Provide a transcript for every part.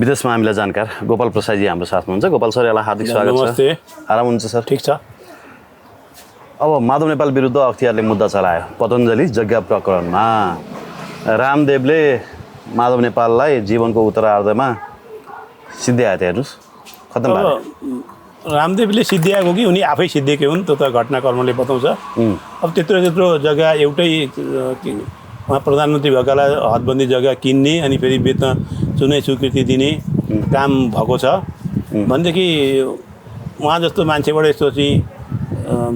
विदेशमा हामीलाई जानकार गोपाल प्रसादजी हाम्रो साथमा हुन्छ। गोपाल सर, यहाँलाई हार्दिक स्वागत छ। नमस्ते। आराम हुन्छ सर? ठीक छ। अब माधव नेपाल विरुद्ध अख्तियारले मुद्दा चलायो पतञ्जलि यज्ञ प्रकरणमा। रामदेवले माधव नेपाललाई जीवनको उत्तरार्धमा सिद्ध्याए थियो। हेर्नुहोस्, खत्तम भयो। रामदेवले सिद्धिएको कि उनी आफै सिद्धिएकै हुन्, त्यो त घटनाक्रमले बताउँछ। अब त्यत्रो जग्गा एउटै उहाँ प्रधानमन्त्री भएकालाई हदबन्दी जग्गा किन्ने अनि फेरि बेच्न चुनै स्वीकृति दिने काम भएको छ भनेदेखि उहाँ जस्तो मान्छेबाट यस्तो चाहिँ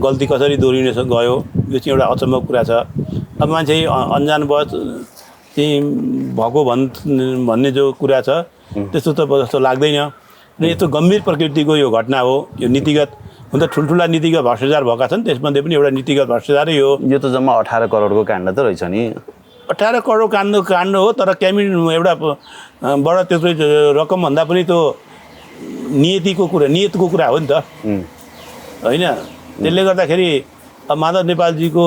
गल्ती कसरी दोहोरिन गयो, यो चाहिँ एउटा अचम्मको कुरा छ। अब मान्छे अन्जानवश चाहिँ भएको भन्ने जो कुरा छ त्यस्तो त जस्तो लाग्दैन। र यस्तो गम्भीर प्रकृतिको यो घटना हो। यो नीतिगत हुन त ठुल्ठुला नीतिगत भ्रष्टाचार भएका छन्, त्यसमध्ये पनि एउटा नीतिगत भ्रष्टाचारै हो। यो त जम्मा 18 करोडको काण्ड त रहेछ नि। 18 करोड काण्ड हो, तर क्याबिनेट एउटा बडा त्यत्रो रकमभन्दा पनि त्यो नियतको कुरा हो नि त, होइन? त्यसले गर्दाखेरि माधव नेपालजीको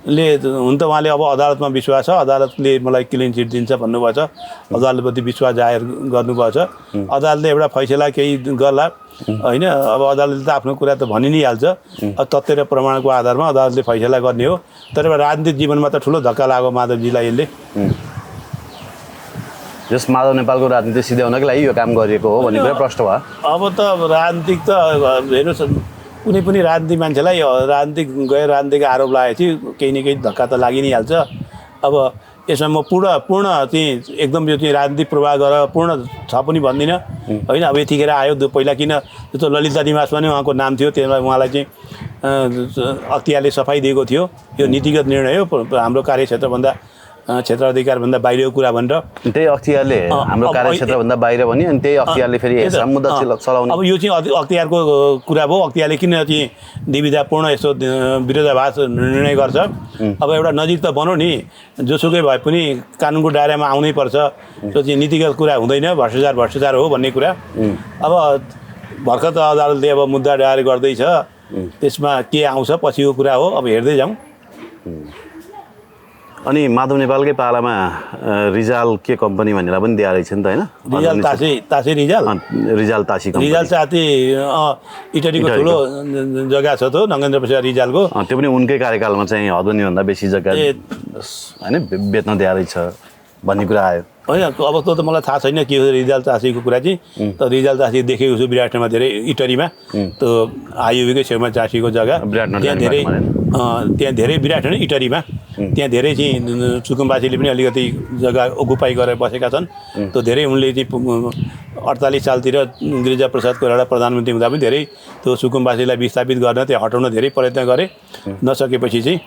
हुन त उहाँले अब अदालतमा विश्वास छ, अदालतले मलाई क्लिन चिट दिन्छ भन्नुभएको छ, अदालतप्रति विश्वास जाहेर गर्नुभएको छ। अदालतले एउटा फैसला केही गर्ला, होइन? अब अदालतले त आफ्नो कुरा त भनि नै हाल्छ। अब तथ्य र प्रमाणको आधारमा अदालतले फैसला गर्ने हो। तर राजनीतिक जीवनमा त ठुलो धक्का लाग्यो माधवजीलाई यसले। जस माधव नेपालको राजनीति सिध्याउनको लागि यो काम गरिएको हो भन्ने कुरा प्रष्ट भयो। अब त राजनीतिक त हेर्नुहोस्, कुनै पनि राजनीतिक मान्छेलाई गैर राजनीतिक आरोप लागेपछि केही न केही धक्का त लागि नै हाल्छ। अब यसमा म पूर्ण चाहिँ एकदम यो चाहिँ राजनीतिक प्रभाव गरेर पूर्ण छ पनि भन्दिनँ, होइन? अब यतिखेर आयो पहिला किन जस्तो ललिता निवासमा नै उहाँको नाम थियो, त्यसलाई उहाँलाई चाहिँ अख्तियारले सफाई दिएको थियो। यो नीतिगत निर्णय हो, हाम्रो कार्यक्षेत्रभन्दा क्षेत्र अधिकारभन्दा बाहिरको कुरा भनेर। त्यही अख्तियारले हाम्रो कार्यक्षेत्रभन्दा बाहिर भन्यो अनि त्यही अख्तियारले फेरि मुद्दा चलाउने। अब यो चाहिँ अख्तियारको कुरा भयो। अख्तियारले किन चाहिँ द्विविधापूर्ण यस्तो विरोधाभास निर्णय गर्छ? अब एउटा नजिक त भनौँ नि, जोसुकै भए पनि कानुनको दायरामा आउनै पर्छ। त्यो चाहिँ नीतिगत कुरा हुँदैन, भ्रष्टाचार हो भन्ने कुरा। अब भर्खर त अदालतले अब मुद्दा दायर गर्दैछ, त्यसमा के आउँछ पछिको कुरा हो। अब हेर्दै जाउँ। अनि माधव नेपालकै पालामा रिजाल के कम्पनी भन्नेलाई पनि दिएर रहेछ नि त, होइन? रिजाल तासे रिजाल तासी कम्पनी। रिजाल साथी इटरीको ठुलो जग्गा छ त नगेन्द्र प्रसाद रिजालको। त्यो पनि उनकै कार्यकालमा चाहिँ हदबन्दीभन्दा बेसी जग्गा होइन बेच्न दिएर रहेछ भन्ने कुरा आयो, होइन? अब त्यो त मलाई थाहा छैन के हो रिजाल चासीको कुरा चाहिँ। त रिजाल चासी देखेको छु विराटनगरमा धेरै, इटरीमा त्यो आइयुबीकै छेउमा चासीको जग्गा। त्यहाँ धेरै विराटनगर इटरीमा त्यहाँ धेरै चाहिँ सुकुम्बासीले पनि अलिकति जग्गा ओकुपाई गरेर बसेका छन्। त्यो धेरै उनले चाहिँ 48 सालतिर गिरिजाप्रसाद कोइराला प्रधानमन्त्री हुँदा पनि धेरै त्यो सुकुम्बासीलाई विस्थापित गर्न, त्यहाँ हटाउन धेरै प्रयत्न गरे। नसकेपछि चाहिँ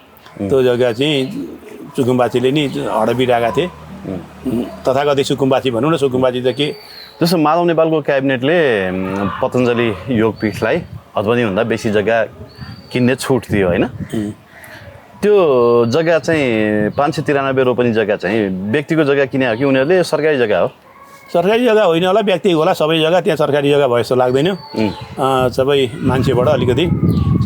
त्यो जग्गा चाहिँ सुकुम्बासीले नि हडबिरहेका थिए। तथाकथित सुकुम्बासी भनौँ न, सुकुम्बासी त के जस्तो माधव नेपालको क्याबिनेटले पतञ्जलि योगपीठलाई हदबन्दीभन्दा बेसी जग्गा किन्ने छुट दियो, होइन? त्यो जग्गा चाहिँ 593 रोपनी जग्गा चाहिँ व्यक्तिको जग्गा किने हो कि उनीहरूले सरकारी जग्गा हो? सरकारी जग्गा होइन होला, व्यक्ति होला सबै जग्गा। त्यहाँ सरकारी जग्गा भए जस्तो लाग्दैन। सबै मान्छेबाट अलिकति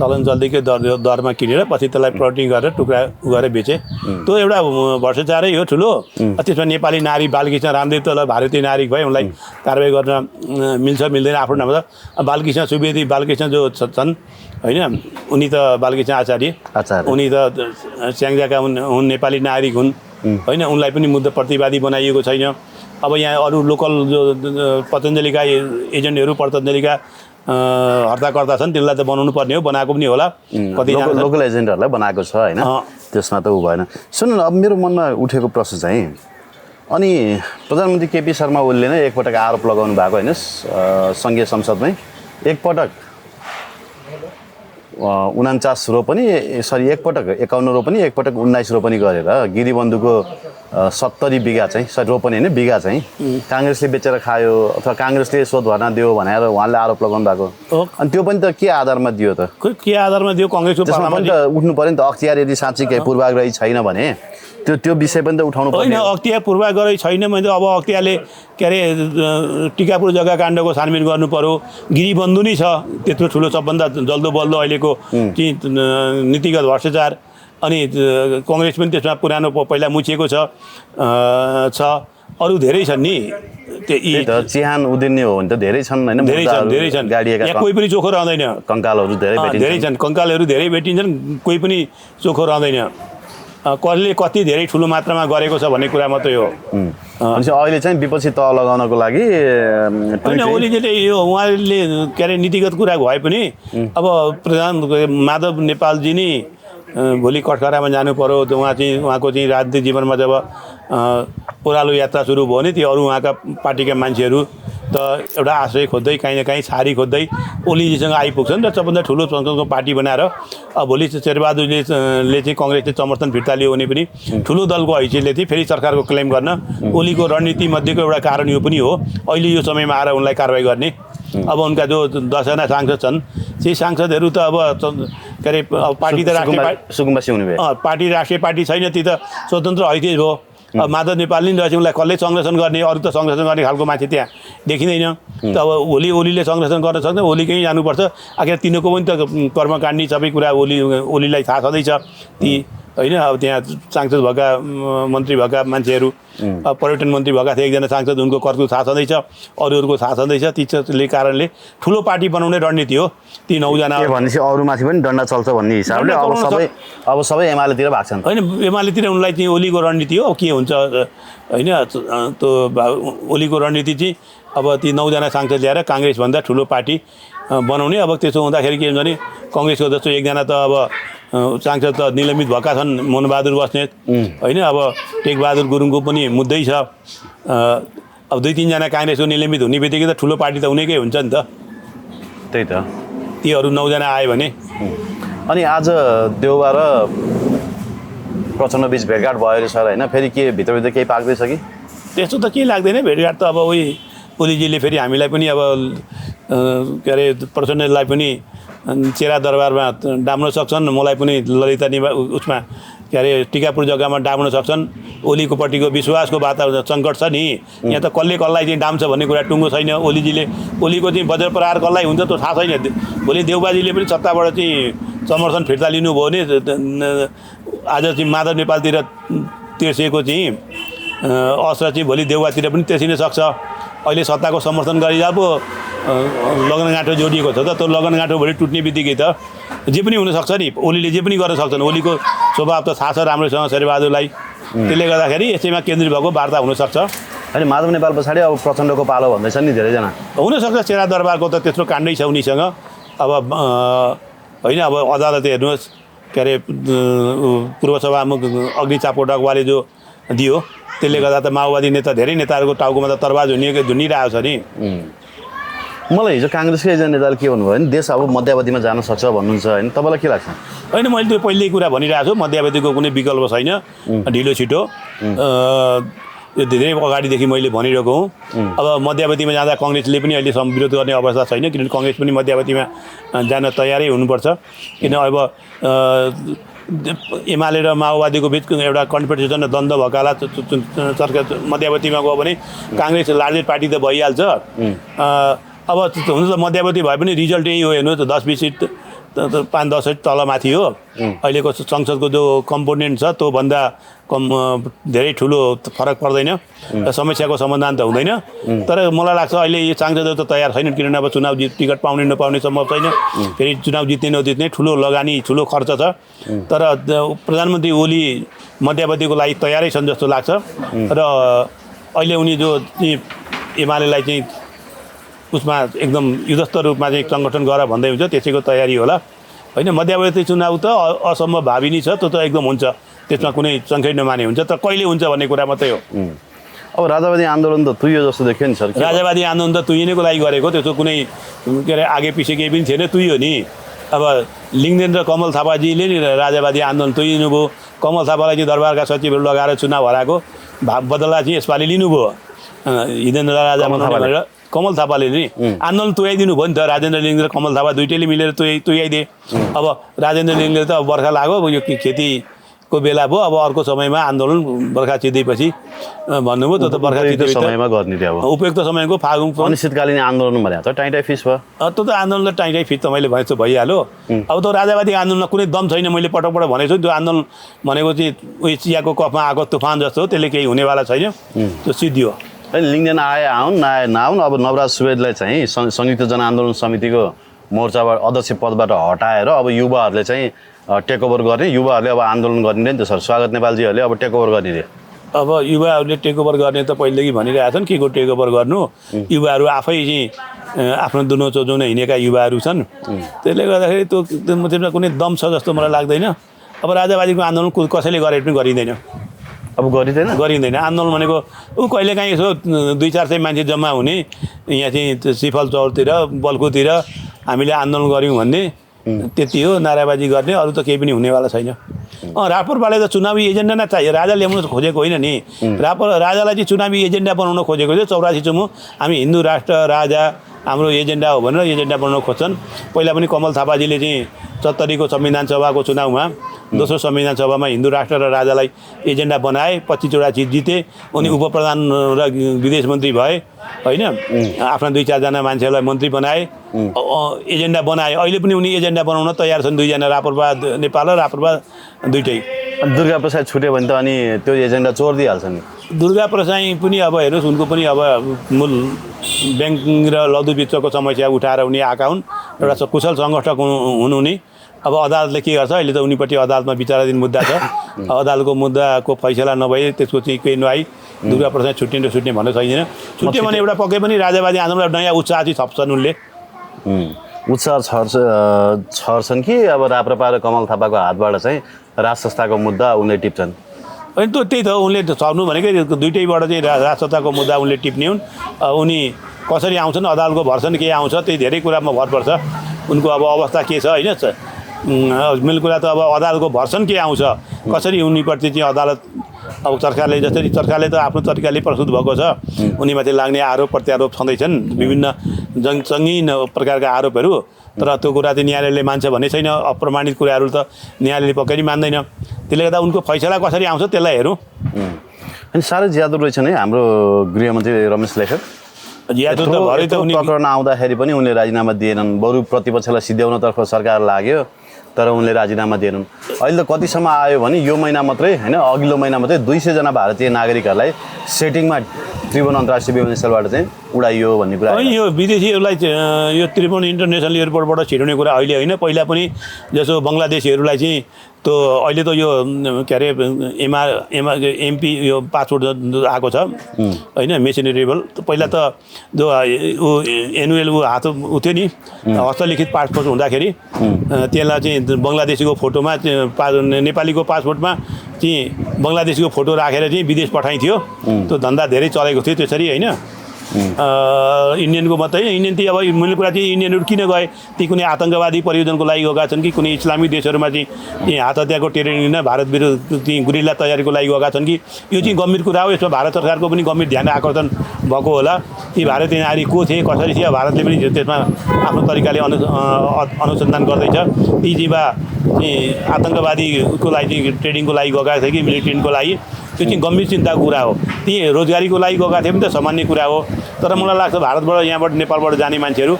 चलन चल्तीकै दरमा किनेर पछि त्यसलाई प्लटिङ गरेर टुक्रा गरेर बेचे। त्यो एउटा भ्रष्टाचारै हो ठुलो। त्यसमा नेपाली नारी बालकृष्ण रामदेव त भारतीय नागरिक भए, उनलाई कारवाही गर्न मिल्छ मिल्दैन आफ्नो नाममा। बालकृष्ण सुवेदी बालकृष्ण जो छन्, होइन? उनी त बालकृष्ण आचार्य, उनी त स्याङ्जाका हुन्, नेपाली नागरिक हुन्, होइन? उनलाई पनि मुद्दा प्रतिवादी बनाइएको छैन। अब यहाँ अरू लोकल जो पतञ्जलिका एजेन्टहरू, पतञ्जलिका हर्ताकर्ता छन्, त्यसलाई त बनाउनु पर्ने हो, बनाएको पनि होला। कतिजना लोकल एजेन्टहरूलाई बनाएको छ, होइन? त्यसमा त ऊ भएन। सुन्नु न, अब मेरो मनमा उठेको प्रश्न चाहिँ, अनि प्रधानमन्त्री केपी शर्मा ओलीले नै एकपटक आरोप लगाउनु भएको, होइन? सङ्घीय संसदमै एकपटक 49 रोपनी, एकपटक 51 रोपनी, एकपटक 19 रोपनी गरेर गिरीबन्धुको 70 बिघा चाहिँ रोपनी होइन बिघा चाहिँ काङ्ग्रेसले बेचेर खायो अथवा काङ्ग्रेसले शोध भर्ना दियो भनेर उहाँले आरोप लगाउनु भएको। अनि त्यो पनि त के आधारमा दियो त? के आधारमा दियो? कङ्ग्रेसको पार्लामा पनि त उठ्नु पर्यो नि त। अख्तियार यदि साँच्चै पूर्वाग्रही छैन भने त्यो विषय पनि त उठाउनु पर्यो। होइन, अख्तियार पूर्वाग्रही छैन भने त अब अख्तियारले के अरे टिकापुर जग्गा काण्डको छानबिन गर्नु पर्यो। गिरीबन्धु नै छ त्यत्रो ठुलो सबभन्दा जल्दो बल्दो अहिलेको नीतिगत भ्रष्टाचार। अनि काङ्ग्रेस पनि त्यसमा पुरानो पहिला मुछिएको छ। अरू धेरै छन् नि। त्यही त चिहान उदिन्ने हो भने त धेरै छन् होइन, धेरै छन् गाडिएका यहाँ कोही पनि चोखो रहँदैन, कङ्कालहरू धेरै छन्, कङ्कालहरू धेरै भेटिन्छन्, कोही पनि चोखो रहँदैन। कसले कति धेरै ठुलो मात्रामा गरेको छ भन्ने कुरा मात्रै हो। भनेपछि अहिले चाहिँ विपक्षी तह लगाउनको लागि होइन, ओलीजीले यो उहाँले के अरे नीतिगत कुरा भए पनि अब प्रधान माधव नेपालजी नि भोलि कठघरामा जानु पर्यो, उहाँको चाहिँ राजनीतिक जीवनमा जब ओह्रालो यात्रा सुरु भयो भने त्यो अरू उहाँका पार्टीका मान्छेहरू त एउटा आश्रय खोज्दै कहीँ न कहीँ छारी खोज्दै ओलीजीसँग आइपुग्छन् र सबभन्दा ठुलो संसदको पार्टी बनाएर अब भोलि शेरबहादुरले चाहिँ कङ्ग्रेसले समर्थन फिर्ता लियो भने पनि ठुलो दलको हैसियतले चाहिँ फेरि सरकारको क्लेम गर्न ओलीको रणनीति मध्येको एउटा कारण यो पनि हो अहिले यो समयमा आएर उनलाई कारवाही गर्ने। अब उनका जो 10जना सांसद छन् ती सांसदहरू त अब के अरे पार्टी त राष्ट्रिय सुकुम्बासी हुने भयो, पार्टी राष्ट्रिय पार्टी छैन, ती त स्वतन्त्र हैसियत हो। अब माधव नेपालले रहेछ, उसलाई कसले संरक्षण गर्ने, अरू त संरक्षण गर्ने खालको मान्छे त्यहाँ देखिँदैन। त अब ओलीले संरक्षण गर्न सक्दैन, ओलीकै जानुपर्छ। आखिर तिनीहरूको पनि त कर्मकाण्डी सबै कुरा ओलीलाई थाहा छँदैछ। ती होइन अब त्यहाँ सांसद भएका मन्त्री भएका मान्छेहरू, पर्यटन मन्त्री भएका थिए एकजना सांसद, उनको कर्तु थाहा छँदैछ, अरूहरूको थाहा छँदैछ। तीले कारणले ठुलो पार्टी बनाउने रणनीति हो ती 9जना। भनेपछि अरूमाथि पनि डन्डा चल्छ भन्ने हिसाबले अब सबै एमालेतिर भाग्छन्। होइन, एमालेतिर उनलाई चाहिँ ओलीको रणनीति हो, के हुन्छ होइन। त्यो ओलीको रणनीति चाहिँ अब ती 9जना सांसद ल्याएर काङ्ग्रेसभन्दा ठुलो पार्टी बनाउने। अब त्यसो हुँदाखेरि के हुन्छ भने कङ्ग्रेसको जस्तो एकजना त अब सांसद त निलम्बित भएका छन्, मोहनबहादुर बस्नेत होइन। अब टेकबहादुर गुरुङको पनि मुद्दै छ। अब 2-3जना काङ्ग्रेसको निलम्बित हुने बित्तिकै त ठुलो पार्टी त हुनेकै हुन्छ नि त। त्यही त, तीहरू 9जना आयो भने। अनि आज देउबा र प्रचण्ड बिच भेटघाट भयो सर होइन, फेरि के भित्रभित्र केही पाक्दैछ कि? त्यस्तो त केही लाग्दैन, भेटघाट त अब उही ओलीजीले फेरि हामीलाई पनि अब के अरे प्रचण्डलाई पनि चेरा दरबारमा डाम्न सक्छन्, मलाई पनि ललिता उसमा के अरे टिकापुर जग्गामा डाम्न सक्छन्। ओलीकोपट्टिको विश्वासको वातावरण सङ्कट छ नि, यहाँ त कसले कसलाई चाहिँ डाम्छ भन्ने कुरा टुङ्गो छैन। ओलीको चाहिँ वज्र प्रहार कसलाई हुन्छ त्यो थाहा छैन। भोलि देउबाजीले पनि सत्ताबाट चाहिँ समर्थन फिर्ता लिनुभयो भने आज चाहिँ माधव नेपालतिर तिर्सिएको चाहिँ अस्त्र चाहिँ भोलि देउबातिर पनि तिर्सिन सक्छ। अहिले सत्ताको समर्थन गरेर अब लगनगाँठो जोडिएको छ त, त्यो लगनगाँठो भोलि टुट्ने बित्तिकै त जे पनि हुनसक्छ नि। ओलीले जे पनि गर्न सक्छन्, ओलीको स्वभाव त थाहा छ राम्रोसँग शेरबहादुरलाई। त्यसले गर्दाखेरि यसैमा केन्द्रित भएको वार्ता हुनसक्छ। अनि माधव नेपाल पछाडि अब प्रचण्डको पालो भन्दैछन् नि धेरैजना। हुनसक्छ, चेरा दरबारको त त्यत्रो काण्डै छ उनीसँग। अब होइन, अब अदालत हेर्नुहोस्, के अरे पूर्व सभामुख अग्नि चापोटकवाले जो दियो, त्यसले गर्दा त माओवादी नेता धेरै नेताहरूको टाउकोमा त तरबाज झुन्डिरहेको छ नि। मलाई हिजो काङ्ग्रेसकै एकजना नेताले के भन्नुभयो भने देश अब मध्यावधिमा जान सक्छ भन्नुहुन्छ होइन, तपाईँलाई के लाग्छ? होइन, मैले त्यो पहिल्यै कुरा भनिरहेको छु, मध्यावधिको कुनै विकल्प छैन, ढिलो छिटो। यो धेरै अगाडिदेखि मैले भनिरहेको हुँ। अब मध्यावधिमा जाँदा कङ्ग्रेसले पनि अहिले विरोध गर्ने अवस्था छैन, किनभने कङ्ग्रेस पनि मध्यावधिमा जान तयारै हुनुपर्छ। किन अब एमाले र माओवादीको बिच एउटा कम्पिटिसन र द्वन्द्व भएकालाई सरकार मध्यावधिमा गयो भने काङ्ग्रेस लार्जेस्ट पार्टी त भइहाल्छ। अब हुन त मध्यावधि भए पनि रिजल्ट यही हो, हेर्नु त 10-20 सिट 5-10 सिट तलमाथि हो। अहिलेको संसदको जो कम्पोनेन्ट छ त्योभन्दा कम धेरै ठुलो फरक पर्दैन र समस्याको समाधान त हुँदैन। तर मलाई लाग्छ अहिले यो सांसदहरू त तयार छैनन्, किनभने अब चुनाव टिकट पाउने नपाउने सम्भव छैन। फेरि चुनाव जित्ने नजित्ने ठुलो लगानी ठुलो खर्च छ। तर प्रधानमन्त्री ओली मध्यावधिको लागि तयारै छन् जस्तो लाग्छ। र अहिले उनी जो एमालेलाई चाहिँ उसमा एकदम युद्धस्थ रूपमा चाहिँ सङ्गठन गर भन्दै हुन्छ, त्यसैको तयारी होला होइन। मध्यावधि चुनाव त असम्भव भावी नै छ, त्यो त एकदम हुन्छ, त्यसमा कुनै सङ्ख्या नमाने हुन्छ, तर कहिले हुन्छ भन्ने कुरा मात्रै हो। अब राजावादी आन्दोलन त तुइयो जस्तो देखियो नि सर। राजावादी आन्दोलन त तुइनेको लागि गरेको, त्यसको कुनै के अरे आगे पछि केही पनि थिएन, तुइयो नि। अब लिङ्गदेन र कमल थापाजीले नि राजावादी आन्दोलन तुइदिनुभयो। कमल थापालाई चाहिँ दरबारका सचिवहरू लगाएर चुनाव हराएको बदला चाहिँ यसपालि लिनुभयो। हिँडेन्द्र राजा भनेर कमल थापाले नि आन्दोलन तुयाइदिनु भयो नि त। राजेन्द्र लिङ्ग र कमल थापा दुइटैले मिलेर तुयाइदिए। अब राजेन्द्र लिङ्गले त बर्खा लाग्यो, यो खेतीको बेला भयो, अब अर्को समयमा आन्दोलन बर्खा चितेपछि भन्नुभयो। त्यो त बर्खा चितेपछि समयमा गर्ने थियो, अब उपयुक्त समयको फागुन अनिश्चितकालीन आन्दोलन भने त टाइटाइ फिस भयो। त्यो त आन्दोलन त टाइटाइ फिस त मैले भनेको भइहाल्यो। अब त्यो राजावादी आन्दोलनमा कुनै दम छैन, मैले पटक भनेको छु। त्यो आन्दोलन भनेको चाहिँ उयो चियाको कफमा आएको तुफान जस्तो हो, त्यसले केही हुनेवाला छैन, त्यो सिद्धियो। लिङ्गदेन आए आउन् नआए नआउन्। अब नवराज सुवेदलाई चाहिँ संयुक्त जनआन्दोलन समितिको मोर्चाबाट अध्यक्ष पदबाट हटाएर अब युवाहरूले चाहिँ टेक ओभर गर्ने, युवाहरूले अब आन्दोलन गर्ने नि त सर। स्वागत नेपालजीहरूले अब टेक ओभर गर्ने रे। अब युवाहरूले टेक ओभर गर्ने त पहिलेदेखि भनिरहेका छन् के को टेक ओभर गर्नु। युवाहरू आफै चाहिँ आफ्नो दुनो चोजोने हिँडेका युवाहरू छन्। त्यसले गर्दाखेरि त्यसमा कुनै दम छ जस्तो मलाई लाग्दैन। अब राजावादीको आन्दोलन कसैले गरे पनि गरिँदैन। अब गरिँदैन आन्दोलन भनेको ऊ कहिलेकाहीँ यसो 200-400 मान्छे जम्मा हुने यहाँ चाहिँ सिफल चौरतिर बल्खुतिर हामीले आन्दोलन गऱ्यौँ भन्ने त्यति हो। नाराबाजी गर्ने, अरू त केही पनि हुनेवाला छैन। राप्रपाले त चुनावी एजेन्डा नै चाहियो। राजा ल्याउनु खोजेको होइन नि। राजालाई चाहिँ चुनावी एजेन्डा बनाउन खोजेको थियो। 84 चुमु हामी हिन्दू राष्ट्र राजा हाम्रो एजेन्डा हो भनेर एजेन्डा बनाउन खोज्छन्। पहिला पनि कमल थापाजीले चाहिँ 70 को संविधान सभाको चुनावमा दोस्रो संविधान सभामा हिन्दू राष्ट्र र राजालाई एजेन्डा बनाए। 25 वटा चिज जिते। उनी उपप्रधान र विदेश मन्त्री भए होइन। आफ्ना 2-4 मान्छेहरूलाई मन्त्री बनाए, एजेन्डा बनाए। अहिले पनि उनी एजेन्डा बनाउन तयार छन्। 2 जना राप्रपा नेपाल र राप्रपा दुइटै। दुर्गा प्रसाद छुट्यो भने त अनि त्यो एजेन्डा चोर दिइहाल्छ नि। दुर्गा प्रसाद पनि अब हेर्नुहोस् उनको पनि अब मूल ब्याङ्किङ र लघु वित्तको समस्या उठाएर उनी आएका हुन्। एउटा कुशल सङ्गठक हुन् उनी। अब अदालतले के गर्छ अहिले त उनीपट्टि अदालतमा विचाराधीन मुद्दा छ। अदालतको मुद्दाको फैसला नभए त्यसको चाहिँ केही नआई दुर्गा प्रसाद छुट्ने भन्ने छैन। छुट्यो भने एउटा पक्कै पनि राजावादी आन्दोलन नयाँ उत्साह चाहिँ थप्छन् उनले। उत्साह छर्छन् कि अब राप्रपा र कमल थापाको हातबाट चाहिँ राज संस्थाको मुद्दा उनले टिप्छन्। अनि त्यही त उनले छर्नु भनेकै दुइटैबाट चाहिँ राज संस्थाको मुद्दा उनले टिप्ने हुन्। उनी कसरी आउँछन्, अदालतको भर्सन के आउँछ, त्यही धेरै कुरामा भर पर्छ। उनको अब अवस्था के छ होइन। मेन कुरा त अब अदालतको भर्सन के आउँछ, कसरी उनीप्रति चाहिँ अदालत अब सरकारले जसरी सरकारले त आफ्नो तरिकाले प्रस्तुत भएको छ। उनीमाथि लाग्ने आरोप प्रत्यारोप छँदैछन्, विभिन्न सङ्गीन प्रकारका आरोपहरू। तर त्यो कुरा चाहिँ न्यायालयले मान्छ भन्ने छैन। अप्रमाणित कुराहरू त न्यायालयले पक्कै पनि मान्दैन। त्यसले गर्दा उनको फैसला कसरी आउँछ त्यसलाई हेरौँ। अनि साह्रै ज्यादो रहेछन् है हाम्रो गृहमन्त्री रमेश लेखक। ज्यादो त भरे त उनी प्रकरण आउँदाखेरि पनि उनले राजीनामा दिएनन्। बरु प्रतिपक्षलाई सिध्याउनतर्फ सरकार लाग्यो तर उनले राजीनामा दिएनन्। अहिले त कतिसम्म आयो भने यो महिना मात्रै होइन, अघिल्लो महिना मात्रै 200 जना भारतीय नागरिकहरूलाई सेटिङमा त्रिभुवन अन्तर्राष्ट्रिय विमानस्थलबाट चाहिँ उडाइयो भन्ने कुरा। यो विदेशीहरूलाई यो त्रिभुवन इन्टरनेसनल एयरपोर्टबाट छिर्ने कुरा अहिले होइन, पहिला पनि जसो बङ्गलादेशीहरूलाई चाहिँ त्यो अहिले त यो के अरे एमपी यो पासपोर्ट आएको छ होइन, मेसिनेरेबल। पहिला त जो एनुअल हात थियो नि हस्तलिखित पासपोर्ट हुँदाखेरि त्यसलाई चाहिँ बङ्गलादेशीको फोटोमा नेपालीको पासपोर्टमा चाहिँ बङ्गलादेशीको फोटो राखेर चाहिँ विदेश पठाइन्थ्यो। त्यो धन्दा धेरै चलेको थियो त्यसरी होइन। इन्डियनको मात्रै इन्डियन ती अब मूल कुरा चाहिँ इन्डियनहरू किन गए, ती कुनै आतङ्कवादी परियोजनको लागि गएका छन् कि कुनै इस्लामिक देशहरूमा चाहिँ हात हतियारको ट्रेनिङ लिन भारत विरुद्ध चाहिँ गुरिल्ला तयारीको लागि गएका छन् कि, यो चाहिँ गम्भीर कुरा हो। यसमा भारत सरकारको पनि गम्भीर ध्यान आकर्षण भएको होला। ती भारतीय नारी को थिए, कसरी थिए, भारतले पनि त्यसमा आफ्नो तरिकाले अनुसन्धान गर्दैछ। ती जीवा चाहिँ आतङ्कवादीको लागि ट्रेनिङको लागि गएका थिए कि मिलिट्रीको लागि, त्यो चाहिँ गम्भीर चिन्ताको कुरा हो। ती रोजगारीको लागि गएका थिए पनि त सामान्य कुरा हो। तर मलाई लाग्छ भारतबाट यहाँबाट नेपालबाट जाने मान्छेहरू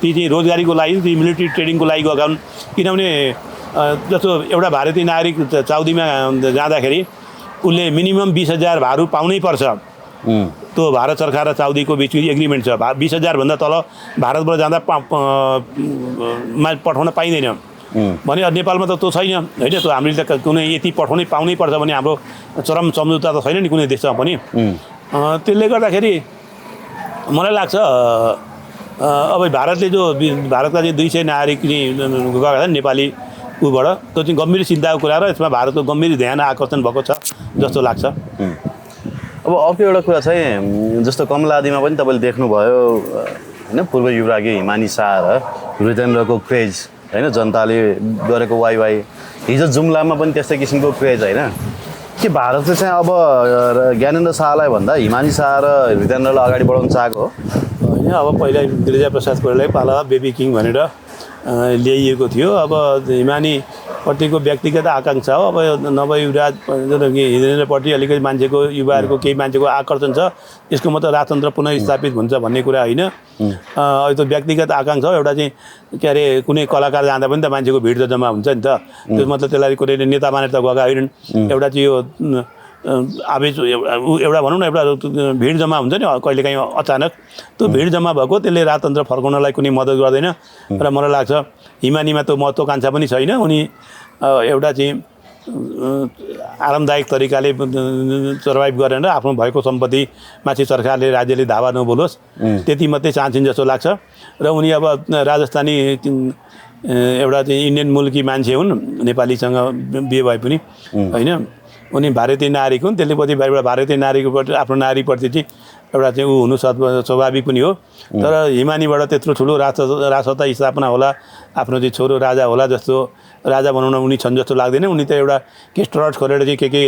ती चाहिँ रोजगारीको लागि ती मिलिट्री ट्रेनिङको लागि गएका हुन्। किनभने जस्तो एउटा भारतीय नागरिक साउदीमा जाँदाखेरि उसले मिनिमम 20,000 भारु पाउनै पर्छ। त्यो भारत सरकार र साउदीको बिच एग्रिमेन्ट छ। 20,000 भन्दा तल भारतबाट जाँदा पठाउन पाइँदैन भने नेपालमा त त्यो छैन होइन। त्यो हामीले त कुनै यति पाउनै पर्छ भने हाम्रो चरम सम्झौता त छैन नि कुनै देशमा पनि। त्यसले गर्दाखेरि मलाई लाग्छ अब भारतले जो भारतका चाहिँ 200 नागरिक गएका छन् नेपाली उबाट, त्यो चाहिँ गम्भीर चिन्ताको कुरा र यसमा भारतको गम्भीर ध्यान आकर्षण भएको छ जस्तो लाग्छ। अब अर्को एउटा कुरा चाहिँ जस्तो कमला आदिमा पनि तपाईँले देख्नुभयो होइन, पूर्व युवरागी हिमानी शाह र वीरेन्द्रको क्रेज होइन, जनताले गरेको वाइवाई। हिजो जुम्लामा पनि त्यस्तै किसिमको क्रेज होइन कि भारतले चाहिँ अब ज्ञानेन्द्र शाहलाई भन्दा हिमानी शाह र वीरेन्द्रलाई अगाडि बढाउन चाहेको हो होइन। अब पहिला गिरिजा प्रसाद कोइरालाई पाला बेबी किङ भनेर ल्याइएको थियो। अब हिमानीपट्टिको व्यक्तिगत आकाङ्क्षा हो। अब नवयुवराज हिरेन्द्रपट्टि अलिकति मान्छेको युवाहरूको केही मान्छेको आकर्षण छ। यसको मतलब राजतन्त्र पुनः स्थापित हुन्छ भन्ने कुरा होइन। त्यो व्यक्तिगत आकाङ्क्षा हो। एउटा चाहिँ के अरे कुनै कलाकार जाँदा पनि त मान्छेको भिड त जम्मा हुन्छ नि त। त्यो मतलब त्यसलाई कुनै नेता मानेर त गएका होइनन्। एउटा चाहिँ यो आवेज एउटा भनौँ न एउटा भिड जम्मा हुन्छ नि कहिलेकाहीँ अचानक त्यो भिड जम्मा भएको त्यसले राजतन्त्र फर्काउनलाई कुनै मद्दत गर्दैन र मलाई लाग्छ हिमानीमा त्यो महत्त्वाकांक्षा पनि छैन उनी एउटा चाहिँ आरामदायक तरिकाले सर्भाइभ गरेर आफ्नो भएको सम्पत्तिमाथि सरकारले राज्यले धावा नबोलोस् त्यति मात्रै चाहन्छन् जस्तो लाग्छ र उनी अब राजस्थानी एउटा चाहिँ इन्डियन मुल्की मान्छे हुन् नेपालीसँग बिहे भए पनि होइन उनी भारतीय नारी हुन् त्यसले पछि भारतीय नारीको आफ्नो नारीप्रति चाहिँ एउटा चाहिँ ऊ हुनु स्वाभाविक पनि हो तर हिमानीबाट त्यत्रो ठुलो राजसत्ता स्थापना होला आफ्नो चाहिँ छोरो राजा होला जस्तो राजा बनाउन उनी छन् जस्तो लाग्दैन उनी त एउटा के स्ट्रट खोलेर चाहिँ के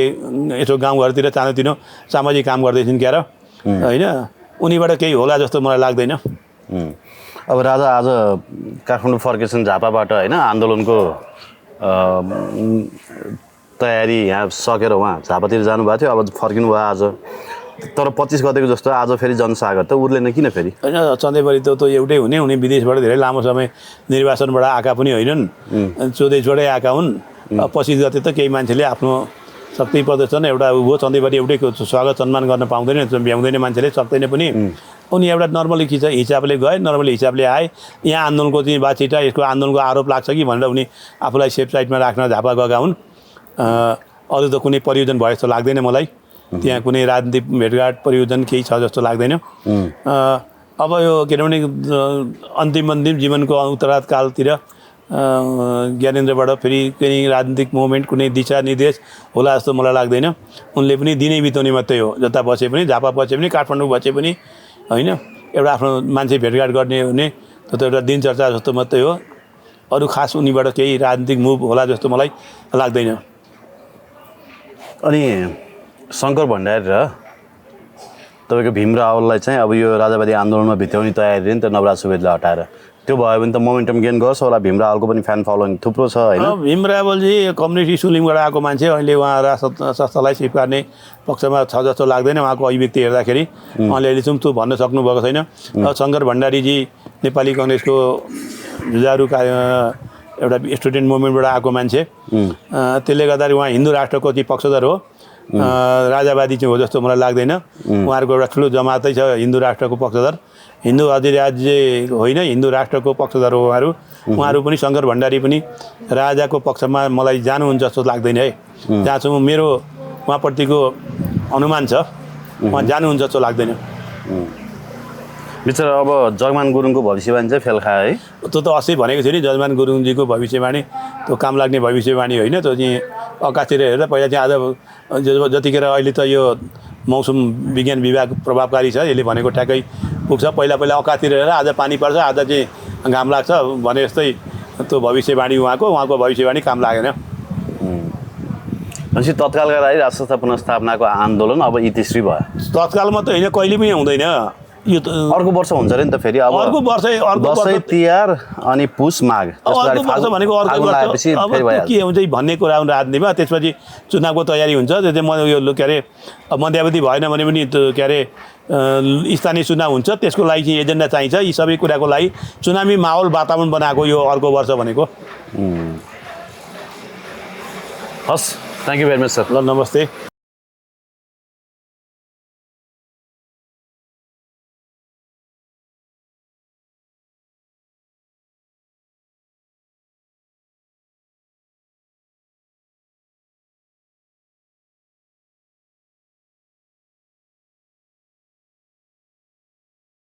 यसो गाउँघरतिर सानोतिनो सामाजिक काम गर्दैछन् क्यार होइन उनीबाट केही होला जस्तो मलाई लाग्दैन अब राजा आज काठमाडौँ फर्केछन् झापाबाट होइन आन्दोलनको तयारी यहाँ सकेर उहाँ झापातिर जानुभएको थियो अब फर्किनु भयो आज तर 25 गतेको जस्तो आज फेरि जनसागर त उर्लेन किन फेरि होइन सधैँभरि त एउटै हुने उनी विदेशबाट धेरै लामो समय निर्वाचनबाट आएका पनि होइनन् स्वदेशबाटै आएका हुन् 25 गते त केही मान्छेले आफ्नो शक्ति प्रदर्शन एउटा ऊ सधैँभरि एउटै स्वागत सम्मान गर्न पाउँदैन भ्याउँदैन मान्छेले सक्दैन पनि उनी एउटा नर्मली हिसाबले गए नर्मली हिसाबले आए यहाँ आन्दोलनको चाहिँ बाछिटा यसको आन्दोलनको आरोप लाग्छ कि भनेर उनी आफूलाई सेफ साइडमा राख्न झापा गएका हुन् अरू त कुनै प्रयोजन भयो जस्तो लाग्दैन मलाई त्यहाँ कुनै राजनीतिक भेटघाट प्रयोजन केही छ जस्तो लाग्दैन अब यो किनभने अन्तिम जीवनको उत्तरार्धकालतिर ज्ञानेन्द्रबाट फेरि कुनै राजनीतिक मुभमेन्ट कुनै दिशानिर्देश होला जस्तो मलाई लाग्दैन उनले पनि दिनै बिताउने मात्रै हो जता बसे पनि झापा बसे पनि काठमाडौँ बसे पनि होइन एउटा आफ्नो मान्छे भेटघाट गर्ने हुने त्यो त एउटा दिनचर्चा जस्तो मात्रै हो अरू खास उनीबाट केही राजनीतिक मुभ होला जस्तो मलाई लाग्दैन अनि शङ्कर भण्डारी र तपाईँको भीम रावललाई चाहिँ अब यो राजावादी आन्दोलनमा भित्याउने तयारी नि त नवराज सुवेदीले हटाएर त्यो भयो भने त मोमेन्टम गेन गर्छ होला भीम रावलको पनि फ्यान फलोइङ थुप्रो छ होइन भीम रावलजी कम्युनिस्ट सुलिङबाट आएको मान्छे अहिले उहाँ संस्थालाई स्वीकार्ने पक्षमा छ जस्तो लाग्दैन उहाँको अभिव्यक्ति हेर्दाखेरि उहाँले अहिले चाहिँ त्यो भन्न सक्नुभएको छैन शङ्कर भण्डारीजी नेपाली कङ्ग्रेसको जुझारु एउटा स्टुडेन्ट मुभमेन्टबाट आएको मान्छे त्यसले गर्दाखेरि उहाँ हिन्दू राष्ट्रको चाहिँ पक्षधर हो राजावादी चाहिँ हो जस्तो मलाई लाग्दैन उहाँहरूको एउटा ठुलो जमातै छ हिन्दू राष्ट्रको पक्षधर हिन्दू अधिराज्य होइन हिन्दू राष्ट्रको पक्षधर हो उहाँहरू पनि शङ्कर भण्डारी पनि राजाको पक्षमा मलाई जानुहुन्छ जस्तो लाग्दैन है जहाँसम्म मेरो उहाँप्रतिको अनुमान छ उहाँ जानुहुन्छ जस्तो लाग्दैन बिचरा अब जगमान गुरुङको भविष्यवाणी चाहिँ फेल खायो है त्यो त अस्ति भनेको थियो नि जगमान गुरुङजीको भविष्यवाणी त्यो काम लाग्ने भविष्यवाणी होइन त्यो चाहिँ आकाशतिर हेरेर पहिला चाहिँ आज जतिखेर अहिले त यो मौसम विज्ञान विभाग प्रभावकारी छ यसले भनेको ठ्याक्कै पुग्छ पहिला आकाशतिर हेरेर आज पानी पर्छ आज चाहिँ घाम लाग्छ भने जस्तै त्यो भविष्यवाणी उहाँको भविष्यवाणी काम लागेन भनेपछि तत्कालका लागि राष्ट्र पुनर्स्थापनाको आन्दोलन अब इतिश्री भयो तत्काल मात्रै होइन कहिले पनि हुँदैन यो अर्को वर्ष हुन्छ अरे नि त फेरि अब अर्को वर्ष दसैँ तिहार अनि पुस माघ अर्को वर्ष भनेको अर्को वर्ष अब के हुन्छ भन्ने कुरा हुन्छ राजनीतिमा त्यसपछि चुनावको तयारी हुन्छ त्यो चाहिँ यो के अरे मध्यावधि भएन भने पनि के अरे स्थानीय चुनाव हुन्छ त्यसको लागि चाहिँ एजेन्डा चाहिन्छ यी सबै कुराको लागि चुनावी माहौल वातावरण बनाएको यो अर्को वर्ष भनेको हस् thank you very much sir ल नमस्ते